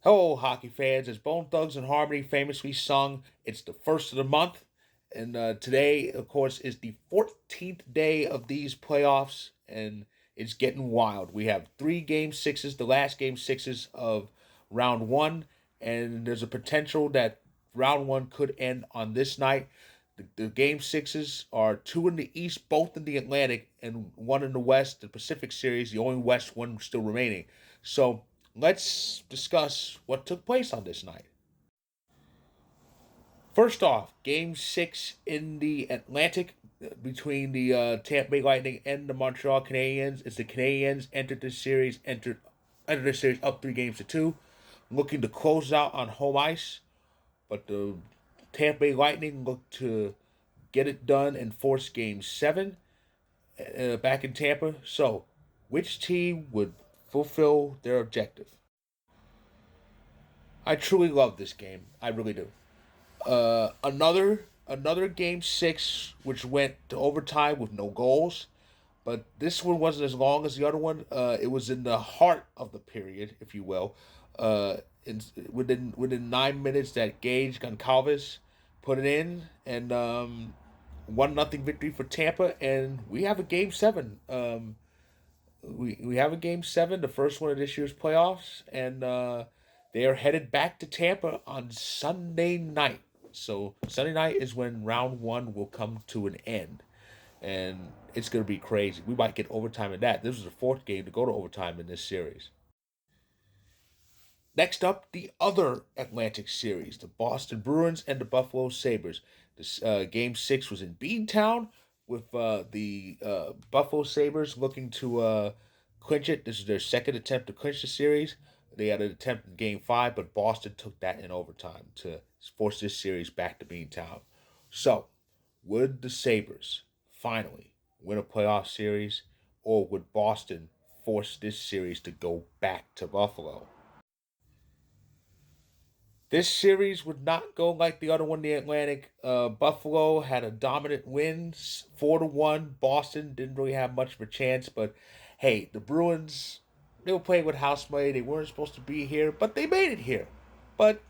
Hello, hockey fans. As Bone Thugs and Harmony famously sung, it's the first of the month. And today, of course, is the 14th day of these playoffs, and it's getting wild. We have three game sixes, the last game sixes of round one, and there's a potential that round one could end on this night. The game sixes are two in the East, both in the Atlantic, and one in the West, the Pacific Series, the only West one still remaining. So let's discuss what took place on this night. First off, Game Six in the Atlantic between the Tampa Bay Lightning and the Montreal Canadiens. As the Canadiens entered the series up 3 games to 2, looking to close out on home ice, but the Tampa Bay Lightning looked to get it done and force Game Seven back in Tampa. So, which team would fulfill their objective? I truly love this game. I really do. Another game six, which went to overtime with no goals, but this one wasn't as long as the other one. It was in the heart of the period, if you will. In, within 9 minutes, that Gage Goncalves put it in, and 1-0 victory for Tampa, and we have a game seven. We have a game seven, the first one of this year's playoffs, and they are headed back to Tampa on Sunday night. So Sunday night is when round one will come to an end, and it's gonna be crazy. We might get overtime in that. This is the fourth game to go to overtime in this series. Next up, the other Atlantic Series, the Boston Bruins and the Buffalo Sabres. This game six was in Beantown with the Buffalo Sabres looking to clinch it. This is their second attempt to clinch the series. They had an attempt in game five, but Boston took that in overtime to force this series back to Beantown. So, would the Sabres finally win a playoff series, or would Boston force this series to go back to Buffalo? This series would not go like the other one, the Atlantic. Buffalo had a dominant win, 4-1. Boston didn't really have much of a chance, but hey, the Bruins, they were playing with house money. They weren't supposed to be here, but they made it here. But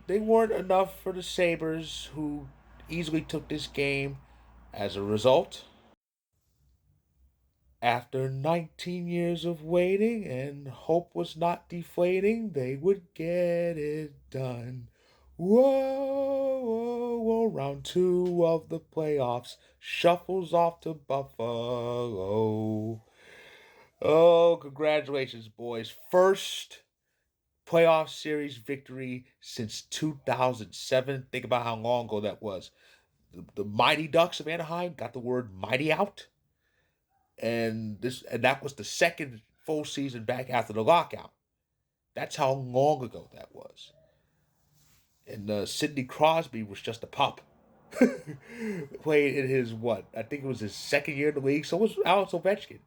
they weren't enough for the Sabres, who easily took this game. As a result, after 19 years of waiting and hope was not deflating, they would get it done. Whoa, whoa, whoa, round two of the playoffs shuffles off to Buffalo. Oh, congratulations, boys. First playoff series victory since 2007. Think about how long ago that was. The Mighty Ducks of Anaheim got the word mighty out, and that was the second full season back after the lockout. That's how long ago that was. And Sidney Crosby was just a pup. Played in his what? I think it was his second year in the league. So was Alex Ovechkin.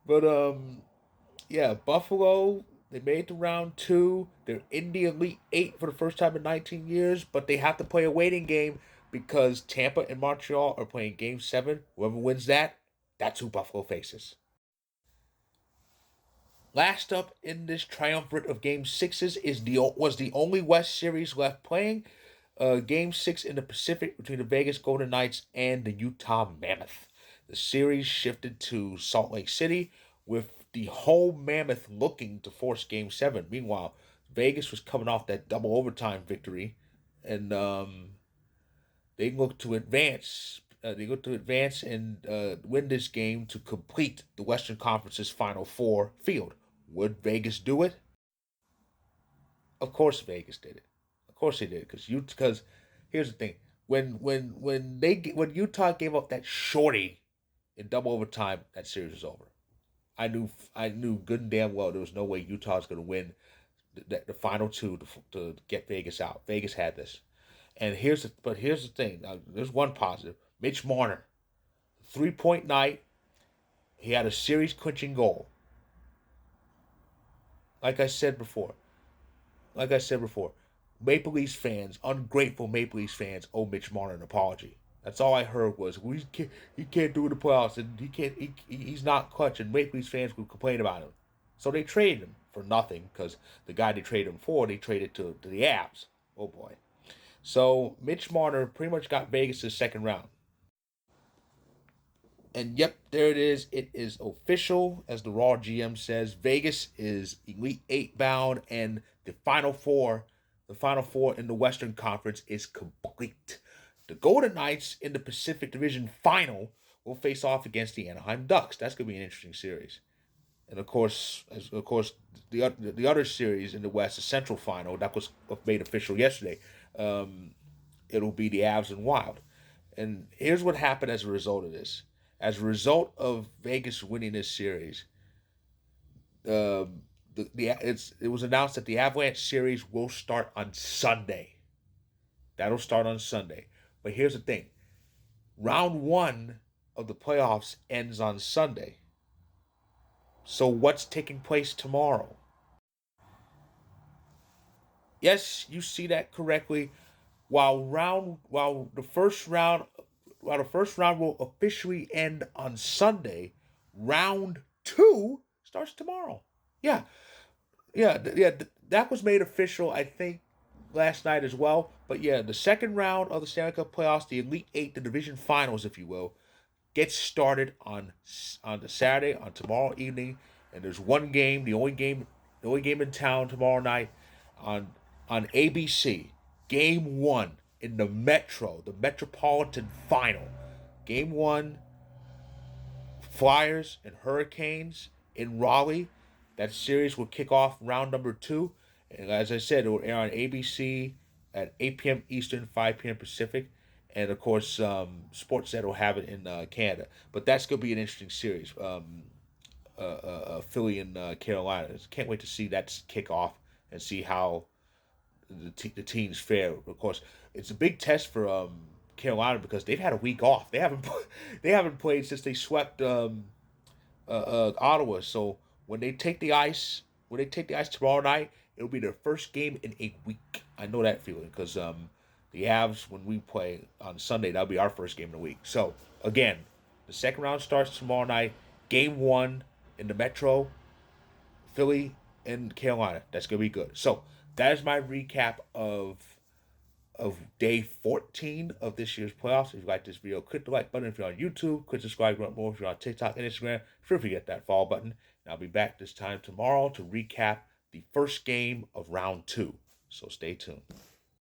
But yeah, Buffalo. They made the round two. They're in the Elite Eight for the first time in 19 years, but they have to play a waiting game because Tampa and Montreal are playing Game Seven. Whoever wins that, that's who Buffalo faces. Last up in this triumvirate of Game Sixes was the only West Series left playing. Game Six in the Pacific between the Vegas Golden Knights and the Utah Mammoth. The series shifted to Salt Lake City, with the home Mammoth looking to force Game Seven. Meanwhile, Vegas was coming off that double overtime victory, and they look to advance. They look to advance and win this game to complete the Western Conference's Final Four field. Would Vegas do it? Of course, Vegas did it. Of course, they did because here's the thing: when Utah gave up that shorty in double overtime, that series was over. I knew good and damn well there was no way Utah was going to win the final two to get Vegas out. Vegas had this, and here's the thing. Now, there's one positive: Mitch Marner, 3-point night. He had a series clinching goal. Like I said before, like I said before, Maple Leafs fans, ungrateful Maple Leafs fans, owe Mitch Marner an apology. That's all I heard was he can't do the playoffs and he's not clutch, and Maple Leafs fans would complain about him. So they traded him for nothing because the guy they traded him for, they traded to the Avs. Oh boy. So Mitch Marner pretty much got Vegas' second round. And yep, there it is. It is official, as the Raw GM says. Vegas is Elite Eight bound, and the Final Four in the Western Conference is complete. The Golden Knights in the Pacific Division Final will face off against the Anaheim Ducks. That's gonna be an interesting series. And of course, the other series in the West, the Central Final, that was made official yesterday. It'll be the Avs and Wild. And here's what happened as a result of this. As a result of Vegas winning this series, it was announced that the Avalanche series will start on Sunday. That'll start on Sunday. But here's the thing: round one of the playoffs ends on Sunday. So what's taking place tomorrow? Yes, you see that correctly. While the first round will officially end on Sunday, round two starts tomorrow. Yeah, that was made official, I think, last night as well. But yeah, the second round of the Stanley Cup playoffs, the Elite Eight, the division finals, if you will, gets started on the Saturday, on tomorrow evening, and there's one game, the only game in town tomorrow night, on ABC. Game one in the Metropolitan Final. Game one, Flyers and Hurricanes in Raleigh. That series will kick off round number two. And as I said, it will air on ABC at 8 p.m. Eastern, 5 p.m. Pacific. And of course, Sportsnet will have it in Canada. But that's going to be an interesting series. Philly and Carolina. Can't wait to see that kick off and see how the teams fare. Of course, it's a big test for Carolina because they've had a week off. They haven't played since they swept Ottawa. So when they take the ice tomorrow night, it'll be their first game in a week. I know that feeling because the Avs, when we play on Sunday, that'll be our first game of the week. So again, the second round starts tomorrow night. Game one in the Metro, Philly and Carolina. That's gonna be good. So that is my recap of day 14 of this year's playoffs. If you like this video, click the like button. If you're on YouTube, click subscribe. If you want more, if you're on TikTok and Instagram, feel free to hit that follow button. And I'll be back this time tomorrow to recap the first game of round two. So stay tuned.